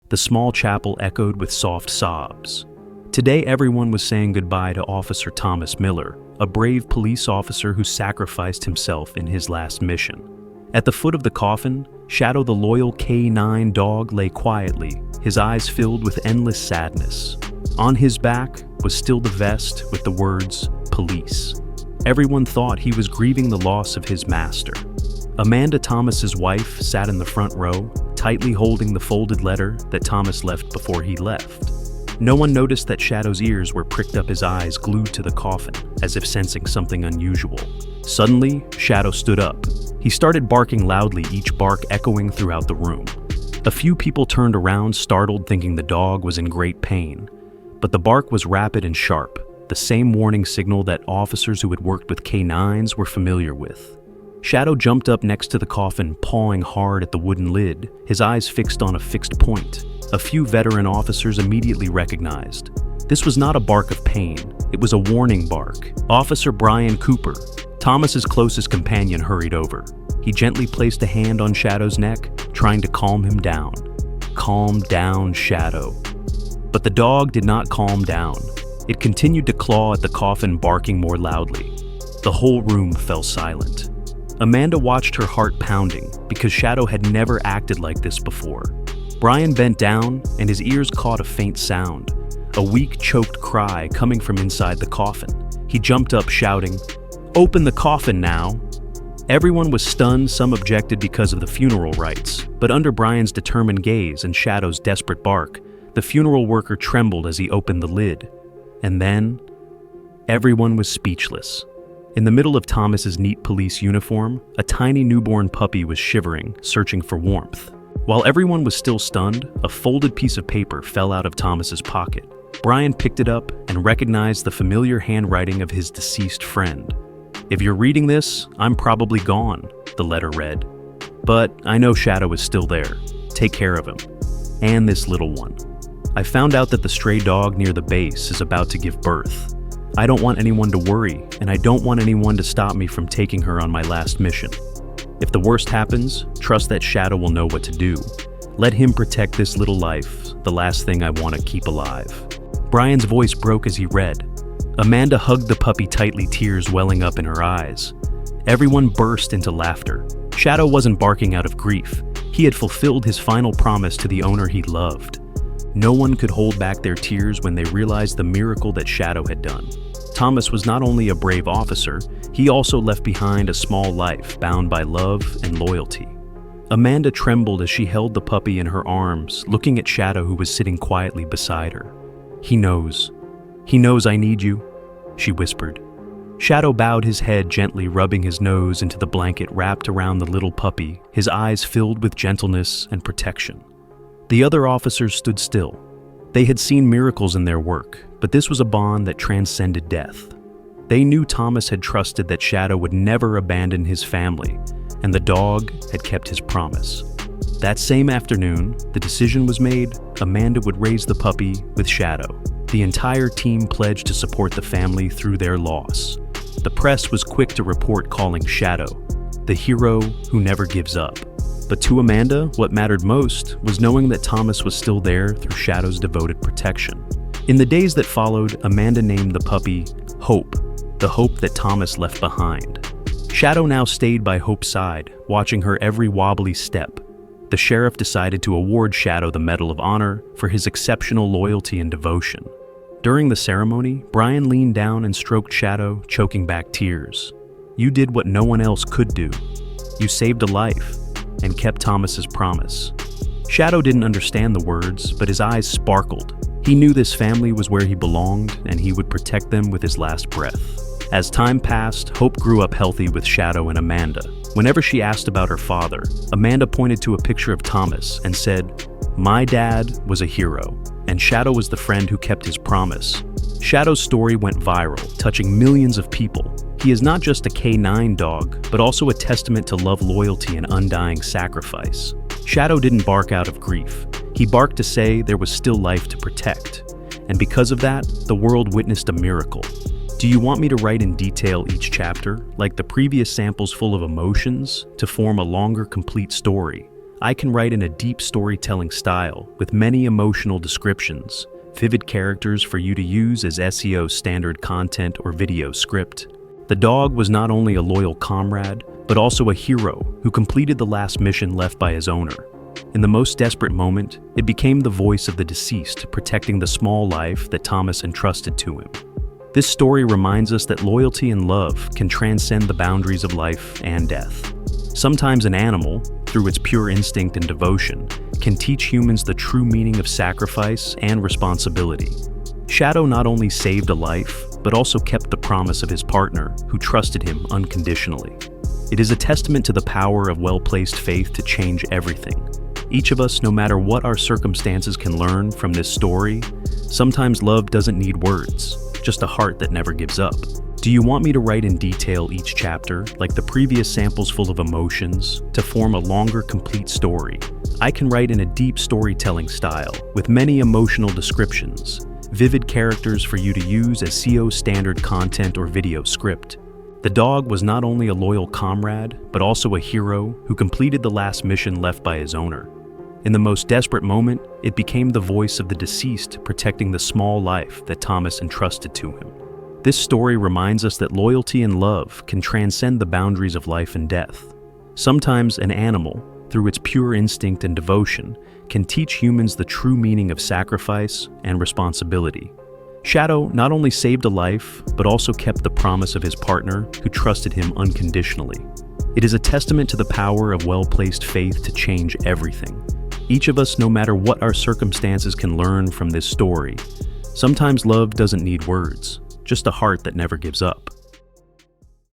The small chapel echoed with soft sobs. Today, everyone was saying goodbye to Officer Thomas Miller, a brave police officer who sacrificed himself in his last mission. At the foot of the coffin, Shadow the loyal K9 dog lay quietly, his eyes filled with endless sadness. On his back was still the vest with the words, "Police." Everyone thought he was grieving the loss of his master. Amanda Thomas's wife sat in the front row, tightly holding the folded letter that Thomas left before he left. No one noticed that Shadow's ears were pricked up, his eyes glued to the coffin, as if sensing something unusual. Suddenly, Shadow stood up. He started barking loudly, each bark echoing throughout the room. A few people turned around, startled, thinking the dog was in great pain. But the bark was rapid and sharp, the same warning signal that officers who had worked with K9s were familiar with. Shadow jumped up next to the coffin, pawing hard at the wooden lid, his eyes fixed on a fixed point. A few veteran officers immediately recognized. This was not a bark of pain, it was a warning bark. Officer Brian Cooper, Thomas's closest companion, hurried over. He gently placed a hand on Shadow's neck, trying to calm him down. Calm down, Shadow. But the dog did not calm down. It continued to claw at the coffin, barking more loudly. The whole room fell silent. Amanda watched her heart pounding, because Shadow had never acted like this before. Brian bent down, and his ears caught a faint sound, a weak, choked cry coming from inside the coffin. He jumped up, shouting, "Open the coffin now!" Everyone was stunned, some objected because of the funeral rites, but under Brian's determined gaze and Shadow's desperate bark, the funeral worker trembled as he opened the lid. And then, everyone was speechless. In the middle of Thomas's neat police uniform, a tiny newborn puppy was shivering, searching for warmth. While everyone was still stunned, a folded piece of paper fell out of Thomas's pocket. Brian picked it up and recognized the familiar handwriting of his deceased friend. "If you're reading this, I'm probably gone," the letter read. "But I know Shadow is still there. Take care of him. And this little one. I found out that the stray dog near the base is about to give birth. I don't want anyone to worry, and I don't want anyone to stop me from taking her on my last mission. If the worst happens, trust that Shadow will know what to do. Let him protect this little life, the last thing I want to keep alive." Brian's voice broke as he read. Amanda hugged the puppy tightly, tears welling up in her eyes. Everyone burst into laughter. Shadow wasn't barking out of grief. He had fulfilled his final promise to the owner he loved. No one could hold back their tears when they realized the miracle that Shadow had done. Thomas was not only a brave officer, he also left behind a small life bound by love and loyalty. Amanda trembled as she held the puppy in her arms, looking at Shadow, who was sitting quietly beside her. He knows I need you," she whispered. Shadow bowed his head gently, rubbing his nose into the blanket wrapped around the little puppy, his eyes filled with gentleness and protection. The other officers stood still. They had seen miracles in their work, but this was a bond that transcended death. They knew Thomas had trusted that Shadow would never abandon his family, and the dog had kept his promise. That same afternoon, the decision was made: Amanda would raise the puppy with Shadow. The entire team pledged to support the family through their loss. The press was quick to report, calling Shadow the hero who never gives up. But to Amanda, what mattered most was knowing that Thomas was still there through Shadow's devoted protection. In the days that followed, Amanda named the puppy Hope, the hope that Thomas left behind. Shadow now stayed by Hope's side, watching her every wobbly step. The sheriff decided to award Shadow the Medal of Honor for his exceptional loyalty and devotion. During the ceremony, Brian leaned down and stroked Shadow, choking back tears. "You did what no one else could do. You saved a life and kept Thomas's promise." Shadow didn't understand the words, but his eyes sparkled. He knew this family was where he belonged, and he would protect them with his last breath. As time passed, Hope grew up healthy with Shadow and Amanda. Whenever she asked about her father, Amanda pointed to a picture of Thomas and said, "My dad was a hero, and Shadow was the friend who kept his promise." Shadow's story went viral, touching millions of people. He is not just a K9 dog, but also a testament to love, loyalty, and undying sacrifice. Shadow didn't bark out of grief. He barked to say there was still life to protect. And because of that, the world witnessed a miracle. Do you want me to write in detail each chapter, like the previous samples full of emotions, to form a longer, complete story? I can write in a deep storytelling style with many emotional descriptions, vivid characters for you to use as SEO standard content or video script. The dog was not only a loyal comrade, but also a hero who completed the last mission left by his owner. In the most desperate moment, it became the voice of the deceased, protecting the small life that Thomas entrusted to him. This story reminds us that loyalty and love can transcend the boundaries of life and death. Sometimes an animal, through its pure instinct and devotion, can teach humans the true meaning of sacrifice and responsibility. Shadow not only saved a life, but also kept the promise of his partner, who trusted him unconditionally. It is a testament to the power of well-placed faith to change everything. Each of us, no matter what our circumstances, can learn from this story. Sometimes love doesn't need words, just a heart that never gives up. Do you want me to write in detail each chapter, like the previous samples full of emotions, to form a longer, complete story? I can write in a deep storytelling style, with many emotional descriptions, vivid characters for you to use as SEO standard content or video script. The dog was not only a loyal comrade, but also a hero who completed the last mission left by his owner. In the most desperate moment, it became the voice of the deceased, protecting the small life that Thomas entrusted to him. This story reminds us that loyalty and love can transcend the boundaries of life and death. Sometimes an animal, through its pure instinct and devotion, can teach humans the true meaning of sacrifice and responsibility. Shadow not only saved a life, but also kept the promise of his partner, who trusted him unconditionally. It is a testament to the power of well-placed faith to change everything. Each of us, no matter what our circumstances, can learn from this story. Sometimes love doesn't need words, just a heart that never gives up.